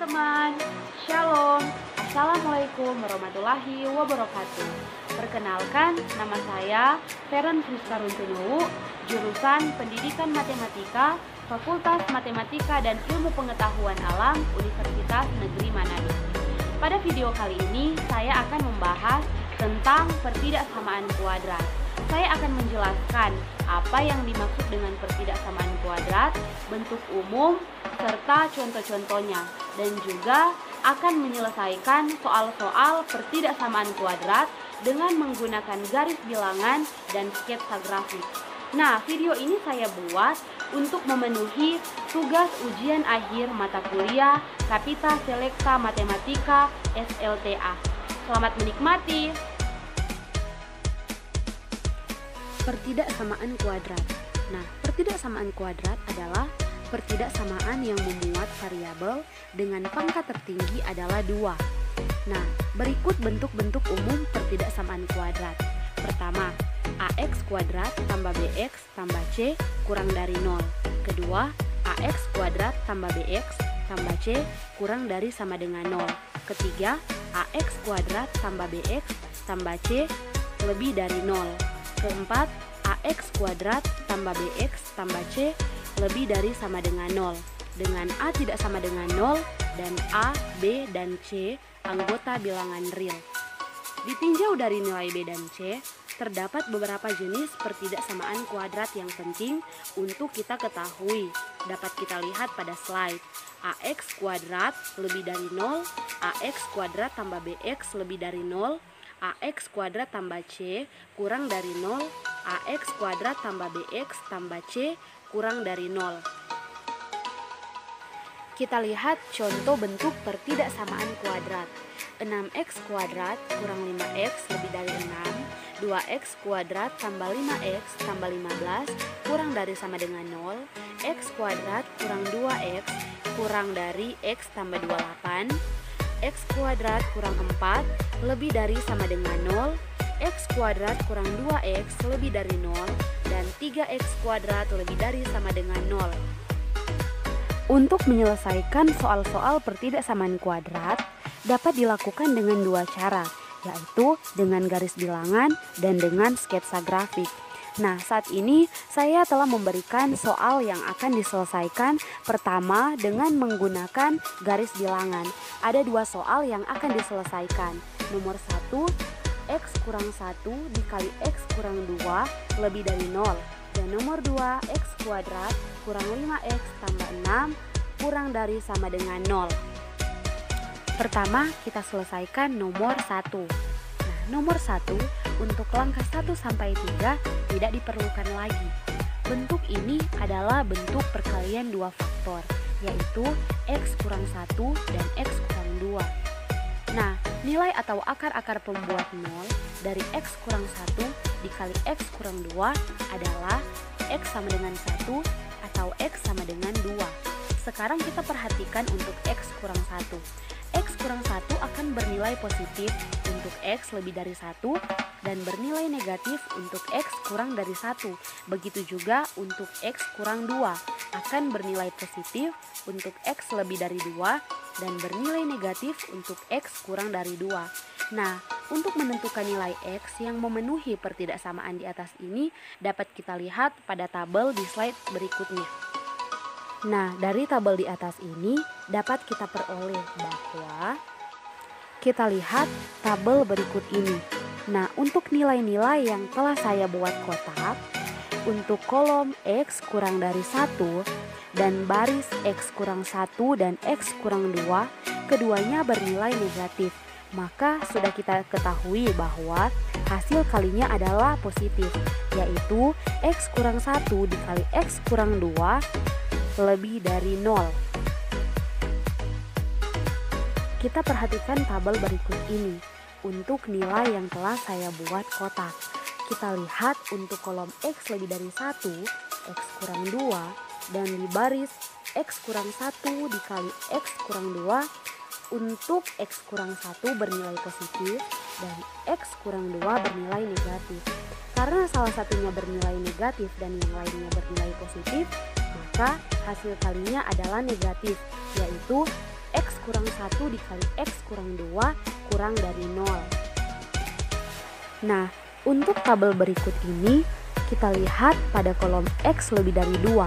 teman-teman, Shalom, Assalamualaikum warahmatullahi wabarakatuh. Perkenalkan, nama saya Feren Friska Runtunuwu, jurusan Pendidikan Matematika, Fakultas Matematika dan Ilmu Pengetahuan Alam, Universitas Negeri Manado. Pada video kali ini, saya akan membahas tentang pertidaksamaan kuadrat. Saya akan menjelaskan apa yang dimaksud dengan pertidaksamaan kuadrat, bentuk umum, serta contoh-contohnya, dan juga akan menyelesaikan soal-soal pertidaksamaan kuadrat dengan menggunakan garis bilangan dan sketsa grafik. Nah, video ini saya buat untuk memenuhi tugas ujian akhir mata kuliah Kapita Selekta Matematika SLTA. Selamat menikmati. Pertidaksamaan kuadrat. Nah, pertidaksamaan kuadrat adalah pertidaksamaan yang memuat variabel dengan pangkat tertinggi adalah 2. Nah, berikut bentuk-bentuk umum pertidaksamaan kuadrat. Pertama, AX kuadrat tambah BX tambah C kurang dari 0. Kedua, AX kuadrat tambah BX tambah C kurang dari sama dengan 0. Ketiga, AX kuadrat tambah BX tambah C lebih dari 0. Keempat, AX kuadrat tambah BX tambah C lebih dari sama dengan 0, dengan A tidak sama dengan 0 dan A, B, dan C anggota bilangan real. Ditinjau dari nilai B dan C, terdapat beberapa jenis pertidaksamaan kuadrat yang penting untuk kita ketahui. Dapat kita lihat pada slide. AX kuadrat lebih dari 0, AX kuadrat tambah BX lebih dari 0, AX kuadrat tambah C kurang dari 0, AX kuadrat tambah BX tambah C kurang dari 0. Kita lihat contoh bentuk pertidaksamaan kuadrat. 6x kuadrat kurang 5x lebih dari 6, 2x kuadrat tambah 5x tambah 15 kurang dari sama dengan 0, x kuadrat kurang 2x kurang dari x tambah 28, x kuadrat kurang 4 lebih dari sama dengan 0, x kuadrat kurang 2x lebih dari 0, dan 3x kuadrat lebih dari sama dengan 0. Untuk menyelesaikan soal-soal pertidaksamaan kuadrat dapat dilakukan dengan dua cara, yaitu dengan garis bilangan dan dengan sketsa grafik. Nah, saat ini saya telah memberikan soal yang akan diselesaikan pertama dengan menggunakan garis bilangan. Ada dua soal yang akan diselesaikan. Nomor 1, x kurang 1 dikali x kurang 2 lebih dari 0. Dan nomor 2, x kuadrat kurang 5x tambah 6 kurang dari sama dengan 0. Pertama, kita selesaikan nomor 1. Nah, nomor 1 untuk langkah 1 sampai 3 tidak diperlukan lagi. Bentuk ini adalah bentuk perkalian dua faktor, yaitu x kurang 1 dan x kurang 2. Nah, nilai atau akar-akar pembuat 0 dari x kurang 1 dikali x kurang 2 adalah x sama dengan 1 atau x sama dengan 2. Sekarang kita perhatikan untuk x kurang 1. X kurang 1 akan bernilai positif untuk x lebih dari 1 dan bernilai negatif untuk x kurang dari 1. Begitu juga untuk x kurang 2 akan bernilai positif untuk x lebih dari 2 dan bernilai negatif untuk x kurang dari 2. Nah, untuk menentukan nilai x yang memenuhi pertidaksamaan di atas ini dapat kita lihat pada tabel di slide berikutnya. Nah, dari tabel di atas ini dapat kita peroleh bahwa kita lihat tabel berikut ini. Nah, untuk nilai-nilai yang telah saya buat kotak, untuk kolom x kurang dari 1 dan baris x kurang 1 dan x kurang 2, keduanya bernilai negatif. Maka sudah kita ketahui bahwa hasil kalinya adalah positif, yaitu x kurang 1 dikali x kurang 2 lebih dari 0. Kita perhatikan tabel berikut ini untuk nilai yang telah saya buat kotak. Kita lihat untuk kolom x lebih dari 1, x kurang 2, dan di baris x kurang 1 dikali x kurang 2, untuk x kurang 1 bernilai positif dan x kurang 2 bernilai negatif. Karena salah satunya bernilai negatif dan yang lainnya bernilai positif, maka hasil kalinya adalah negatif, yaitu x kurang 1 dikali X kurang 2 kurang dari 0. Nah, untuk tabel berikut ini, kita lihat pada kolom X lebih dari 2.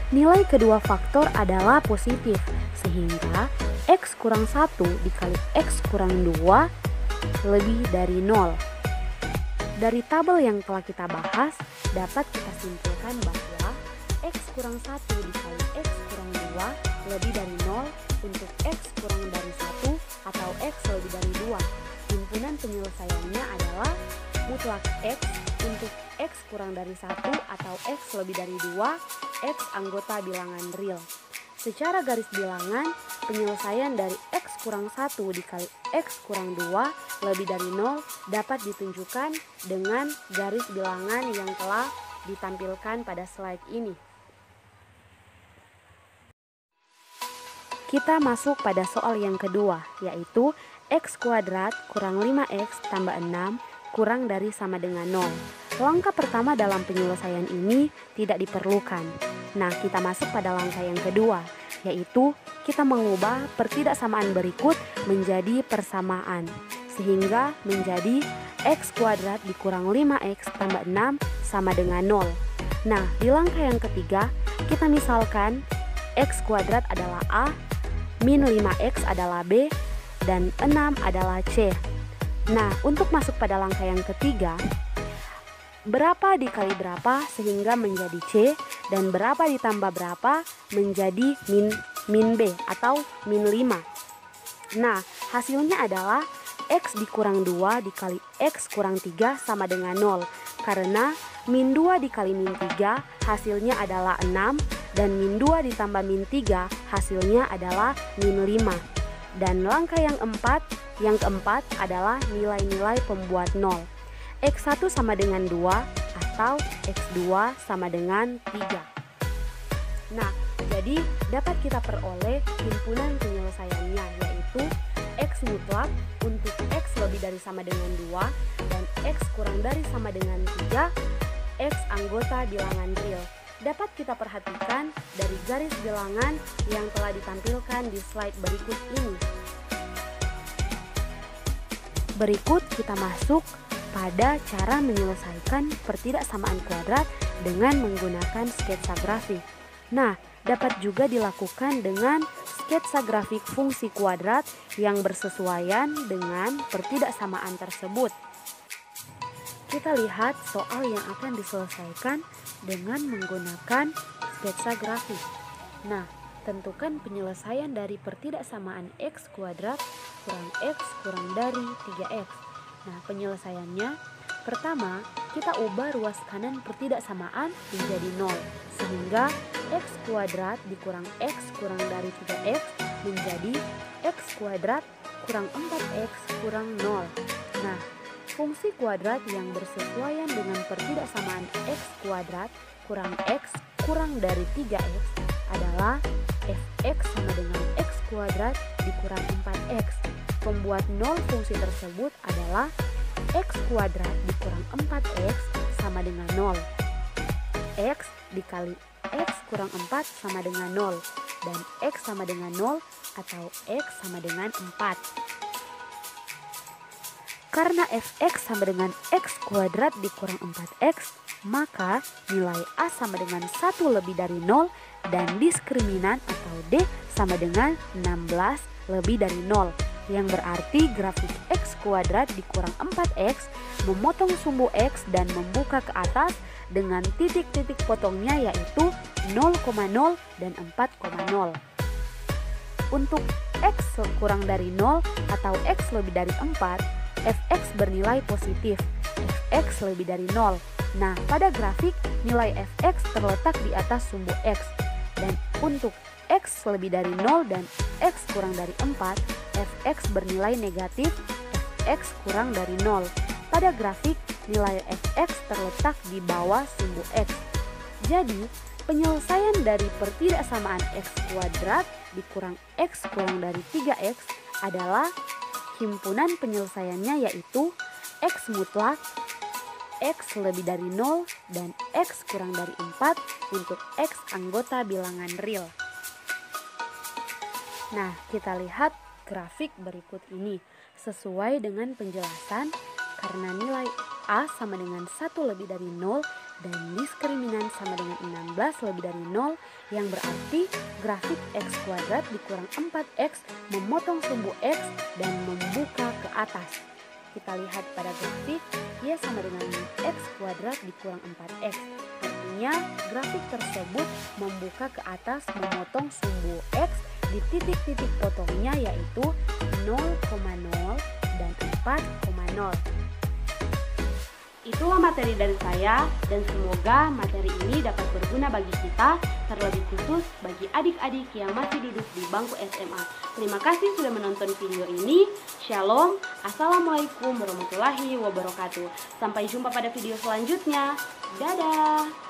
Nilai kedua faktor adalah positif, sehingga X kurang 1 dikali X kurang 2 lebih dari 0. Dari tabel yang telah kita bahas, dapat kita simpulkan bahwa X kurang 1 dikali X kurang 2 lebih dari 0 untuk X kurang dari 1 atau X lebih dari 2. Himpunan penyelesaiannya adalah mutlak X untuk X kurang dari 1 atau X lebih dari 2, X anggota bilangan real. Secara garis bilangan, penyelesaian dari X kurang 1 dikali X kurang 2 lebih dari 0 dapat ditunjukkan dengan garis bilangan yang telah ditampilkan pada slide ini. Kita masuk pada soal yang kedua, yaitu X kuadrat kurang 5X tambah 6 kurang dari sama dengan 0. Langkah pertama dalam penyelesaian ini tidak diperlukan. Nah, kita masuk pada langkah yang kedua, yaitu kita mengubah pertidaksamaan berikut menjadi persamaan, sehingga menjadi X kuadrat dikurang 5X tambah 6 sama dengan 0. Nah, di langkah yang ketiga, kita misalkan X kuadrat adalah A, min 5X adalah B, dan 6 adalah C. Nah, untuk masuk pada langkah yang ketiga, berapa dikali berapa sehingga menjadi C, dan berapa ditambah berapa menjadi min B atau min 5. Nah, hasilnya adalah X dikurang 2 dikali X kurang 3 sama dengan 0. Karena min 2 dikali min 3 hasilnya adalah 6, dan min 2 ditambah min 3 hasilnya adalah min 5. Dan langkah yang keempat adalah nilai-nilai pembuat 0. X1 sama dengan 2 atau X2 sama dengan 3. Nah, jadi dapat kita peroleh himpunan penyelesaiannya, yaitu X mutlak untuk X lebih dari sama dengan 2 dan X kurang dari sama dengan 3, X anggota bilangan real. Dapat kita perhatikan dari garis bilangan yang telah ditampilkan di slide berikut ini. Berikut kita masuk pada cara menyelesaikan pertidaksamaan kuadrat dengan menggunakan sketsa grafik. Nah, dapat juga dilakukan dengan sketsa grafik fungsi kuadrat yang bersesuaian dengan pertidaksamaan tersebut. Kita lihat soal yang akan diselesaikan dengan menggunakan sketsa grafik. Nah, tentukan penyelesaian dari pertidaksamaan X kuadrat kurang X kurang dari 3X. Nah, penyelesaiannya, pertama, kita ubah ruas kanan pertidaksamaan menjadi 0, sehingga X kuadrat dikurang X kurang dari 3X menjadi X kuadrat kurang 4X kurang 0. Nah, fungsi kuadrat yang bersesuaian dengan pertidaksamaan X kuadrat kurang X kurang dari 3X adalah fx sama dengan X kuadrat dikurang 4X. Pembuat 0 fungsi tersebut adalah X kuadrat dikurang 4X sama dengan 0. X dikali X kurang 4 sama dengan 0, dan X sama dengan 0 atau X sama dengan 4. Karena fx sama dengan X kuadrat dikurang 4X, maka nilai A sama dengan 1 lebih dari 0 dan diskriminan atau D sama dengan 16 lebih dari 0. Yang berarti grafik X kuadrat dikurang 4X memotong sumbu X dan membuka ke atas dengan titik-titik potongnya yaitu 0,0 dan 4,0. Untuk X kurang dari 0 atau X lebih dari 4, fx bernilai positif, fx lebih dari 0. Nah, pada grafik nilai fx terletak di atas sumbu X. Dan untuk X lebih dari 0 dan X kurang dari 4, fx bernilai negatif, fx kurang dari 0. Pada grafik, nilai fx terletak di bawah sumbu X. Jadi, penyelesaian dari pertidaksamaan X kuadrat dikurang X kurang dari 3X adalah himpunan penyelesaiannya yaitu X mutlak, X lebih dari 0, dan X kurang dari 4 untuk X anggota bilangan real. Nah, kita lihat grafik berikut ini. Sesuai dengan penjelasan, karena nilai A sama dengan 1 lebih dari 0 dan diskriminan sama dengan 16 lebih dari 0, yang berarti grafik x kuadrat dikurang 4x memotong sumbu x dan membuka ke atas. Kita lihat pada grafik, y sama dengan x kuadrat dikurang 4x. Artinya grafik tersebut membuka ke atas memotong sumbu x di titik-titik potongnya yaitu 0,0 dan 4,0. Itulah materi dari saya dan semoga materi ini dapat berguna bagi kita, terlebih khusus bagi adik-adik yang masih duduk di bangku SMA. Terima kasih sudah menonton video ini. Shalom, Assalamualaikum warahmatullahi wabarakatuh. Sampai jumpa pada video selanjutnya. Dadah.